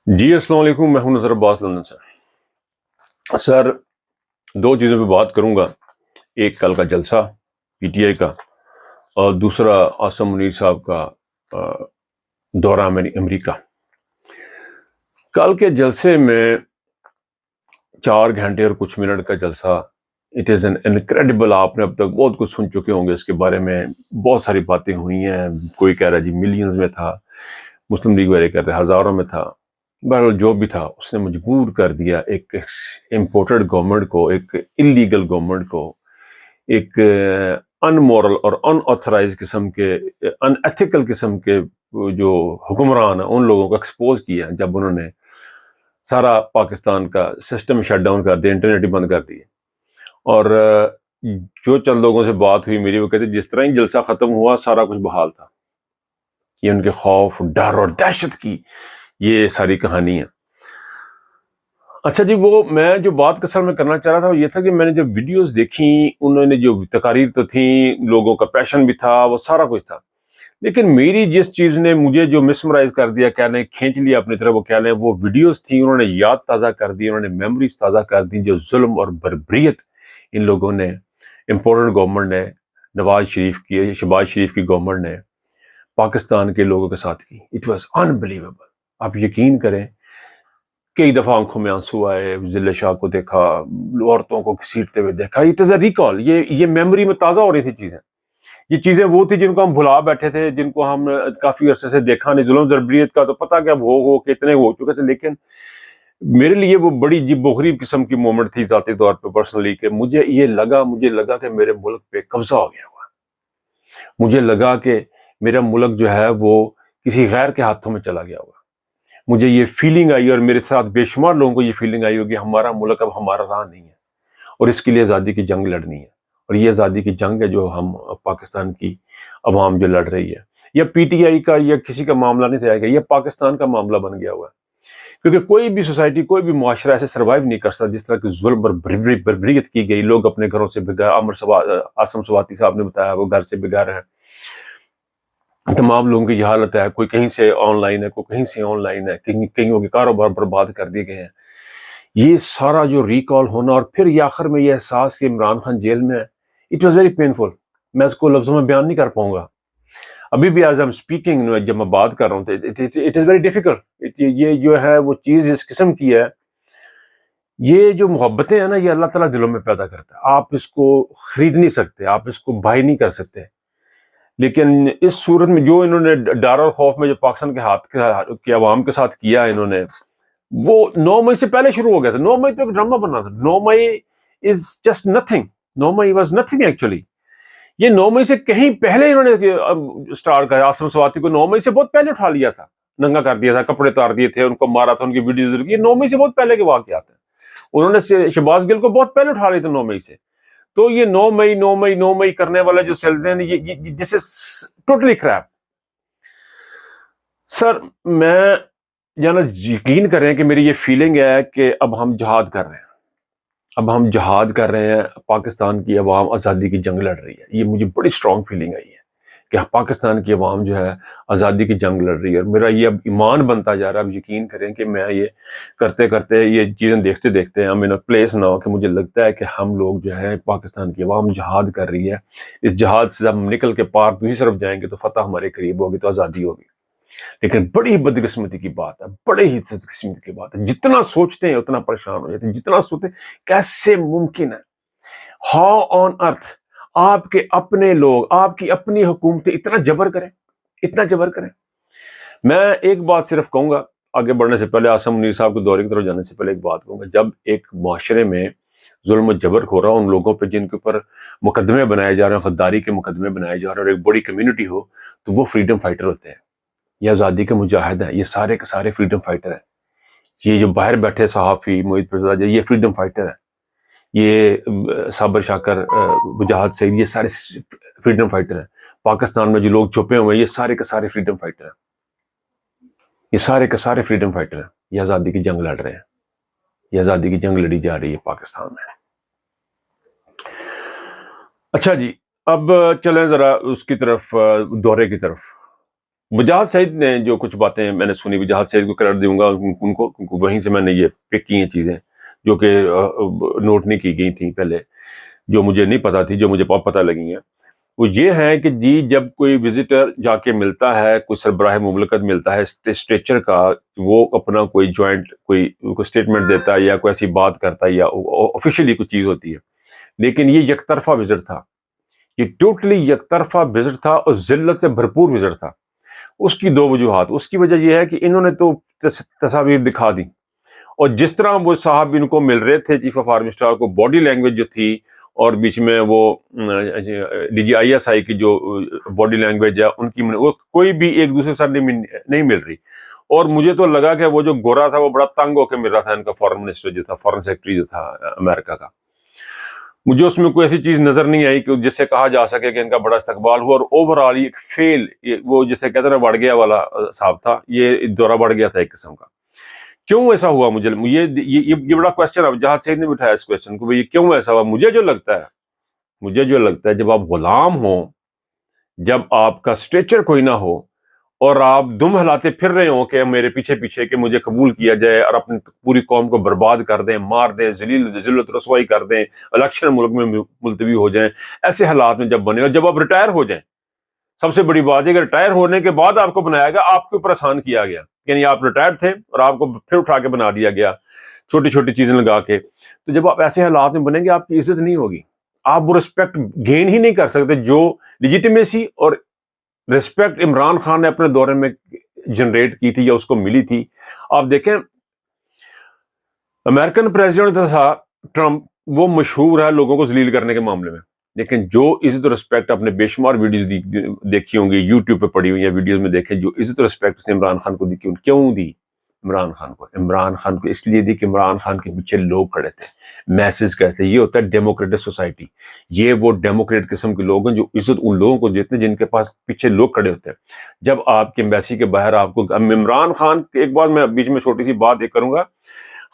جی السلام علیکم، میں ہوں نظر عباس لندن سے۔ سر، دو چیزوں پہ بات کروں گا۔ ایک کل کا جلسہ پی ٹی آئی کا، اور دوسرا عاصم منیر صاحب کا دورہ امریکہ۔ کل کے جلسے میں 4 گھنٹے اور کچھ منٹ کا جلسہ، اٹ از این انکریڈیبل۔ آپ نے اب تک بہت کچھ سن چکے ہوں گے اس کے بارے میں، بہت ساری باتیں ہوئی ہیں۔ کوئی کہہ رہا جی ملینز میں تھا، مسلم لیگ والے کہہ رہے ہزاروں میں تھا۔ بہرحال جو بھی تھا، اس نے مجبور کر دیا ایک امپورٹڈ گورنمنٹ کو، ایک انلیگل گورنمنٹ کو، ایک ان مورل اور ان آتھرائز قسم کے، ان ایتھیکل قسم کے جو حکمران ہیں، ان لوگوں کو ایکسپوز کیا جب انہوں نے سارا پاکستان کا سسٹم شٹ ڈاؤن کر دیا، انٹرنیٹ ہی بند کر دیا۔ اور جو چند لوگوں سے بات ہوئی میری، وہ کہتے جس طرح ہی جلسہ ختم ہوا سارا کچھ بحال تھا۔ یہ ان کے خوف، ڈر اور دہشت کی یہ ساری کہانی ہے۔ اچھا جی، وہ میں جو بات کا سر میں کرنا چاہ رہا تھا وہ یہ تھا کہ میں نے جب ویڈیوز دیکھی، انہوں نے جو تقاریر تو تھیں، لوگوں کا پیشن بھی تھا، وہ سارا کچھ تھا، لیکن میری جس چیز نے مجھے جو مسمرائز کر دیا، کہہ لیں کھینچ لیا اپنی طرف، وہ کہہ لیں وہ ویڈیوز تھیں، انہوں نے یاد تازہ کر دی، انہوں نے میموریز تازہ کر دی، جو ظلم اور بربریت ان لوگوں نے، امپورٹنٹ گورنمنٹ نے، نواز شریف کی، شہباز شریف کی گورنمنٹ نے پاکستان کے لوگوں کے ساتھ کی۔ It was unbelievable. آپ یقین کریں، کئی دفعہ آنکھوں میں آنسو آئے، ضلع شاہ کو دیکھا، عورتوں کو گھسیٹتے ہوئے دیکھا۔ اٹ از اے ریکال، یہ میموری میں تازہ ہو رہی تھی چیزیں۔ یہ چیزیں وہ تھی جن کو ہم بھلا بیٹھے تھے، جن کو ہم کافی عرصے سے دیکھا نہیں۔ ظلم ضربریت کا تو پتہ کہ اب ہو کتنے ہو چکے تھے، لیکن میرے لیے وہ بڑی عجیب و غریب قسم کی مومنٹ تھی ذاتی طور پہ، پرسنلی، کہ مجھے لگا کہ میرے ملک پہ قبضہ ہو گیا ہوا۔ مجھے لگا کہ میرا ملک جو ہے وہ کسی غیر کے ہاتھوں میں چلا گیا ہوا۔ مجھے یہ فیلنگ آئی، اور میرے ساتھ بے شمار لوگوں کو یہ فیلنگ آئی ہوگی، ہمارا ملک اب ہمارا راہ نہیں ہے، اور اس کے لیے آزادی کی جنگ لڑنی ہے۔ اور یہ آزادی کی جنگ ہے جو ہم پاکستان کی عوام جو لڑ رہی ہے۔ یہ پی ٹی آئی کا یا کسی کا معاملہ نہیں تھا، یہ پاکستان کا معاملہ بن گیا ہوا ہے، کیونکہ کوئی بھی سوسائٹی، کوئی بھی معاشرہ ایسے سروائیو نہیں کر سکتا جس طرح کی ظلم اور بربریت کی گئی۔ لوگ اپنے گھروں سے عاصم سواتی صاحب نے بتایا وہ گھر سے بگا رہے ہیں۔ تمام لوگوں کی یہ حالت ہے، کوئی کہیں سے آن لائن ہے، کوئی کہیں سے آن لائن ہے، کہیں کے کاروبار برباد کر دیے گئے ہیں۔ یہ سارا جو ریکال ہونا، اور پھر یہ آخر میں یہ احساس کہ عمران خان جیل میں ہے، اٹ واز ویری پینفل۔ میں اس کو لفظوں میں بیان نہیں کر پاؤں گا ابھی بھی، ایز ایم اسپیکنگ، جب میں بات کر رہا ہوں تو اٹ از ویری ڈیفیکلٹ۔ یہ جو ہے وہ چیز اس قسم کی ہے، یہ جو محبتیں ہیں نا، یہ اللہ تعالیٰ دلوں میں پیدا کرتا ہے۔ آپ اس کو خرید نہیں سکتے، آپ اس کو بائی نہیں کر سکتے۔ لیکن اس صورت میں جو انہوں نے ڈر اور خوف میں جو پاکستان کے ہاتھ کے عوام کے ساتھ کیا انہوں نے، وہ 9 مئی سے پہلے شروع ہو گیا تھا۔ 9 مئی تو ایک ڈرامہ بنا تھا۔ 9 May is just nothing. 9 May was nothing actually. یہ 9 مئی سے کہیں پہلے انہوں نے سٹارٹ کیا۔ عاصم سواتی کو 9 مئی سے بہت پہلے اٹھا لیا تھا، ننگا کر دیا تھا، کپڑے اتار دیے تھے، ان کو مارا تھا، ان کی ویڈیوز۔ یہ 9 مئی سے بہت پہلے کے واقعات ہیں۔ انہوں نے شہباز گل کو بہت پہلے اٹھا لیا تھا 9 مئی سے۔ تو یہ 9 مئی کرنے والا جو سلسلے ہیں، یہ دس از ٹوٹلی کریپ۔ سر، میں یقین کریں کہ میری یہ فیلنگ ہے کہ اب ہم جہاد کر رہے ہیں، اب ہم جہاد کر رہے ہیں، پاکستان کی عوام آزادی کی جنگ لڑ رہی ہے۔ یہ مجھے بڑی اسٹرانگ فیلنگ آئی ہے کہ پاکستان کی عوام جو ہے آزادی کی جنگ لڑ رہی ہے، اور میرا یہ اب ایمان بنتا جا رہا ہے۔ اب یقین کریں کہ میں یہ کرتے کرتے، یہ چیزیں دیکھتے دیکھتے ہم ان اے پلیس نہ ہو کہ مجھے لگتا ہے کہ ہم لوگ جو ہے، پاکستان کی عوام جہاد کر رہی ہے۔ اس جہاد سے ہم نکل کے پار دوسری طرف جائیں گے تو فتح ہمارے قریب ہوگی، تو آزادی ہوگی۔ لیکن بڑی ہی بدقسمتی کی بات ہے، بڑے ہی بدقسمتی کی بات ہے، جتنا سوچتے ہیں اتنا پریشان ہو جاتے ہیں، جتنا سوچتے ہیں کیسے ممکن ہے، ہاؤ آن ارتھ آپ کے اپنے لوگ، آپ کی اپنی حکومتیں اتنا جبر کریں، اتنا جبر کریں۔ میں ایک بات صرف کہوں گا آگے بڑھنے سے پہلے، عاصم منیر صاحب کو دورے کی طرف جانے سے پہلے ایک بات کہوں گا۔ جب ایک معاشرے میں ظلم و جبر ہو رہا، ان لوگوں پہ جن کے اوپر مقدمے بنائے جا رہے ہیں، غداری کے مقدمے بنائے جا رہے ہیں، اور ایک بڑی کمیونٹی ہو، تو وہ فریڈم فائٹر ہوتے ہیں، یہ آزادی کے مجاہد ہیں، یہ سارے کے سارے فریڈم فائٹر ہیں۔ یہ جو باہر بیٹھے صحافی موید پرزاد، یہ فریڈم فائٹر ہیں، یہ صابر شاکر، وجاہت سعید، یہ سارے فریڈم فائٹر ہیں۔ پاکستان میں جو لوگ چھپے ہوئے ہیں، یہ سارے کے سارے فریڈم فائٹر ہیں، یہ سارے کے سارے فریڈم فائٹر ہیں۔ یہ آزادی کی جنگ لڑ رہے ہیں، یہ آزادی کی جنگ لڑی جا رہی ہے پاکستان میں۔ اچھا جی، اب چلیں ذرا اس کی طرف، دورے کی طرف۔ وجاہت سعید نے جو کچھ باتیں میں نے سنی، وجاہت سعید کو کریڈٹ دوں گا، ان کو وہیں سے میں نے یہ پک کی ہیں چیزیں جو کہ نوٹ نہیں کی گئی تھیں پہلے، جو مجھے نہیں پتا تھی، جو مجھے پتہ لگی ہیں. وہ یہ ہے کہ جی جب کوئی وزٹر جا کے ملتا ہے، کوئی سربراہ مملکت ملتا ہے اسٹیچر کا، وہ اپنا کوئی جوائنٹ کوئی اسٹیٹمنٹ دیتا ہے یا کوئی ایسی بات کرتا ہے یا آفیشیلی کوئی چیز ہوتی ہے، لیکن یہ یک طرفہ وزٹ تھا، یہ ٹوٹلی یک طرفہ وزٹ تھا اور ذلت سے بھرپور وزٹ تھا. اس کی دو وجوہات. اس کی وجہ یہ ہے کہ انہوں نے تو تصاویر دکھا دی، اور جس طرح وہ صاحب ان کو مل رہے تھے چیف آف آرمی اسٹاف کو، باڈی لینگویج جو تھی، اور بیچ میں وہ D G I S I کی جو باڈی لینگویج ہے ان کی، وہ کوئی بھی ایک دوسرے سے نہیں مل رہی. اور مجھے تو لگا کہ وہ جو گورا تھا وہ بڑا تنگ ہو کے مل رہا تھا ان کا فارن منسٹر جو تھا، فارن سیکرٹری جو تھا امریکہ کا. مجھے اس میں کوئی ایسی چیز نظر نہیں آئی کہ جس سے کہا جا سکے کہ ان کا بڑا استقبال ہوا. اور اوور آل ایک فیل، وہ جسے کہتے ہیں بڑھ گیا والا صاحب تھا، یہ دورہ بڑھ گیا تھا ایک قسم کا. کیوں ایسا ہوا؟ یہ بڑا کوشچن ہے. جہاں سعید نے اٹھایا اس کوشچن کو، یہ کیوں ایسا ہوا؟ مجھے جو لگتا ہے جب آپ غلام ہوں، جب آپ کا اسٹیچر کوئی نہ ہو، اور آپ دم ہلاتے پھر رہے ہوں کہ میرے پیچھے کہ مجھے قبول کیا جائے، اور اپنی پوری قوم کو برباد کر دیں، مار دیں، ذلت رسوائی کر دیں، الیکشن ملک میں ملتوی ہو جائیں، ایسے حالات میں جب بنے، اور جب آپ ریٹائر ہو جائیں، سب سے بڑی بات ہے کہ ریٹائر ہونے کے بعد آپ کو بنایا گیا، آپ کے اوپر احسان کیا گیا، یعنی آپ ریٹائر تھے اور آپ کو پھر اٹھا کے بنا دیا گیا چھوٹی چھوٹی چیزیں لگا کے. تو جب آپ ایسے حالات میں بنیں گے، آپ کی عزت نہیں ہوگی، آپ وہ رسپیکٹ گین ہی نہیں کر سکتے جو لیجیٹیمیسی اور رسپیکٹ عمران خان نے اپنے دورے میں جنریٹ کی تھی یا اس کو ملی تھی. آپ دیکھیں امریکن پریزیڈنٹ تھا ٹرمپ، وہ مشہور ہے لوگوں کو ذلیل کرنے کے معاملے میں، لیکن جو عزت و رسپیکٹ اپنے بے شمار ویڈیوز دیکھی ہوں گی، یوٹیوب پہ پڑی ہوئی ہیں ویڈیوز میں دیکھیں، جو عزت و رسپیکٹ اس نے عمران خان کو دی، کیوں دی عمران خان کو اس لیے دی کہ عمران خان کے پیچھے لوگ کھڑے تھے، میسج کہتے ہیں. یہ ہوتا ہے ڈیموکریٹک سوسائٹی. یہ وہ ڈیموکریٹ قسم کے لوگ ہیں جو عزت ان لوگوں کو دیتے ہیں جن کے پاس پیچھے لوگ کھڑے ہوتے ہیں. جب آپ کے ایمبیسی کے باہر آپ کو عمران خان، ایک بار میں بیچ میں چھوٹی سی بات ایک کروں گا.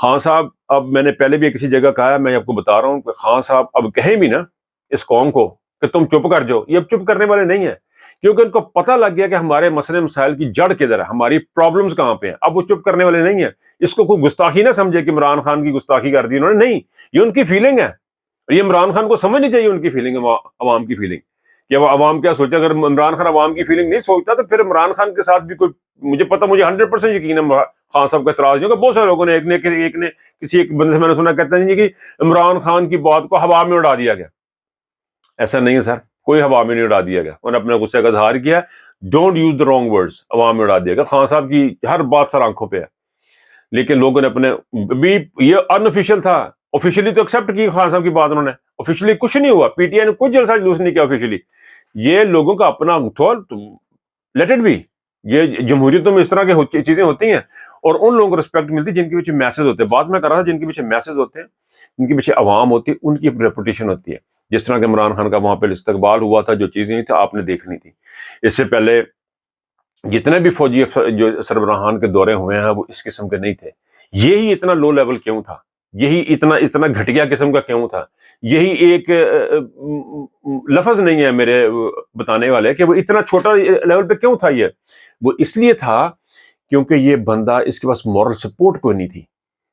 خان صاحب، اب میں نے پہلے بھی کسی جگہ کہا ہے، میں آپ کو بتا رہا ہوں کہ خان صاحب اب کہیں بھی نا اس قوم کو کہ تم چپ کر جاؤ، یہ اب چپ کرنے والے نہیں ہیں، کیونکہ ان کو پتہ لگ گیا کہ ہمارے مسئلے مسائل کی جڑ کدھر ہے، ہماری پرابلمز کہاں پہ ہیں. اب وہ چپ کرنے والے نہیں ہیں. اس کو کوئی گستاخی نہ سمجھے کہ عمران خان کی گستاخی کر دی انہوں نے، نہیں، یہ ان کی فیلنگ ہے. یہ عمران خان کو سمجھنی چاہیے ان کی فیلنگ، عوام کی فیلنگ، کہ وہ عوام کیا سوچے. اگر عمران خان عوام کی فیلنگ نہیں سوچتا تو پھر عمران خان کے ساتھ بھی کوئی، مجھے 100% یقین ہے خان صاحب کا اعتراض نہیں ہوگا. بہت سارے لوگوں نے کسی ایک بندے سے میں نے سنا کہتے ہیں کہ عمران خان کی بات کو ہوا میں اڑا دیا گیا. ایسا نہیں ہے سر، کوئی ہوا میں نہیں اڑا دیا گیا. انہوں نے اپنے غصے کا اظہار کیا، don't use the wrong words, عوام میں اڑا دیا گیا. خان صاحب کی ہر بات سر آنکھوں پہ ہے، لیکن لوگوں نے اپنے بھی، یہ ان آفیشیل تھا، آفیشلی تو ایکسیپٹ کی خان صاحب کی بات انہوں نے، آفیشلی کچھ نہیں ہوا، پی ٹی آئی نے کچھ جلسہ جلوس نہیں کیا آفیشلی. یہ لوگوں کا اپنا لیٹ اٹ بی. یہ جمہوریتوں میں اس طرح کی چیزیں ہوتی ہیں، اور ان لوگوں کو رسپیکٹ ملتی جن کے پیچھے میسز ہوتے ہیں. بات میں کر رہا تھا، جن کے پیچھے میسز ہوتے ہیں، جن کے پیچھے عوام ہوتی ہے، ان کی ریپوٹیشن ہوتی ہے. جس طرح کہ عمران خان کا وہاں پہ استقبال ہوا تھا، جو چیزیں تھیں آپ نے دیکھنی تھی. اس سے پہلے جتنے بھی فوجی جو سربراہان کے دورے ہوئے ہیں وہ اس قسم کے نہیں تھے. یہی اتنا لو لیول کیوں تھا؟ یہی اتنا گھٹیا قسم کا کیوں تھا؟ یہی ایک لفظ نہیں ہے میرے بتانے والے کہ وہ اتنا چھوٹا لیول پہ کیوں تھا. وہ اس لیے تھا کیونکہ یہ بندہ، اس کے پاس مورل سپورٹ کوئی نہیں تھی،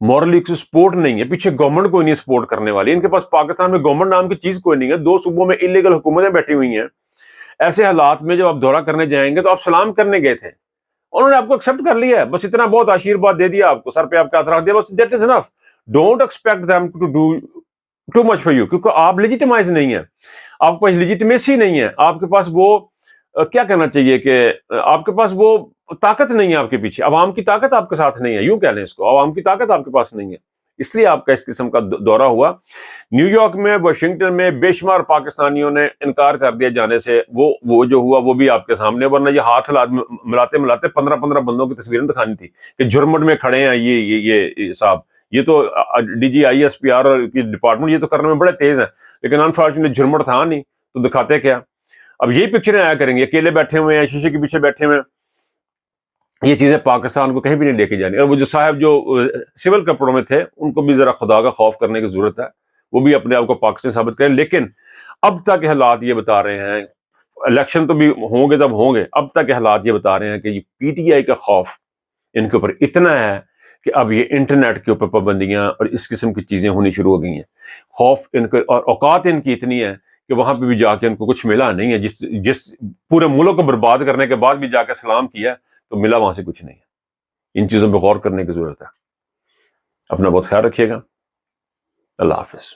مورلی سپورٹ نہیں ہے، پیچھے گورنمنٹ کوئی نہیں سپورٹ کرنے والی. ان کے پاس پاکستان میں گورنمنٹ نام کی چیز کوئی نہیں ہے، 2 صوبوں میں انلیگل حکومتیں بیٹھی ہوئی ہیں. ایسے حالات میں جب آپ دورہ کرنے جائیں گے تو آپ سلام کرنے گئے تھے، انہوں نے آپ کو ایکسیپٹ کر لیا ہے، بس اتنا بہت آشیرواد دے دیا آپ کو، سر پہ آپ کا ہاتھ رکھ دیا، بس that is enough. Don't expect them to do too much for you, کیونکہ آپ لیجیٹمائز نہیں ہیں، آپ کے پاس لیجیٹمیسی نہیں ہے، آپ کے پاس وہ کیا کہنا چاہیے کہ آپ کے پاس وہ طاقت نہیں ہے، آپ کے پیچھے عوام کی طاقت آپ کے ساتھ نہیں ہے، یوں کہہ لیں اس کو، عوام کی طاقت آپ کے پاس نہیں ہے. اس لیے آپ کا اس قسم کا دورہ ہوا. نیو یارک میں، واشنگٹن میں بے شمار پاکستانیوں نے انکار کر دیا جانے سے. وہ جو ہوا وہ بھی آپ کے سامنے، ورنہ یہ ہاتھ ملاتے 15 بندوں کی تصویریں دکھانی تھی کہ جرمٹ میں کھڑے ہیں یہ صاحب. یہ تو D G I S P R کی ڈپارٹمنٹ یہ تو کرنے میں بڑے تیز ہیں، لیکن انفارچونیٹلی جرمٹ تھا نہیں تو دکھاتے کیا. اب یہی پکچریں آیا کریں گے، اکیلے بیٹھے ہوئے ہیں، شیشے کے پیچھے بیٹھے ہوئے ہیں. یہ چیزیں پاکستان کو کہیں بھی نہیں لے کے جانی. اور وہ جو صاحب جو سول کپڑوں میں تھے، ان کو بھی ذرا خدا کا خوف کرنے کی ضرورت ہے، وہ بھی اپنے آپ کو پاکستانی ثابت کریں. لیکن اب تک حالات یہ بتا رہے ہیں الیکشن تو بھی ہوں گے تب ہوں گے، اب تک حالات یہ بتا رہے ہیں کہ یہ پی ٹی آئی کا خوف ان کے اوپر اتنا ہے کہ اب یہ انٹرنیٹ کے اوپر پابندیاں اور اس قسم کی چیزیں ہونی شروع ہو گئی ہیں. خوف ان کے اور اوقات ان کی اتنی ہے کہ وہاں پہ بھی جا کے ان کو کچھ ملا نہیں ہے. جس پورے ملک کو برباد کرنے کے بعد بھی جا کے سلام کیا تو ملا وہاں سے کچھ نہیں ہے. ان چیزوں پہ غور کرنے کی ضرورت ہے. اپنا بہت خیال رکھیے گا. اللہ حافظ.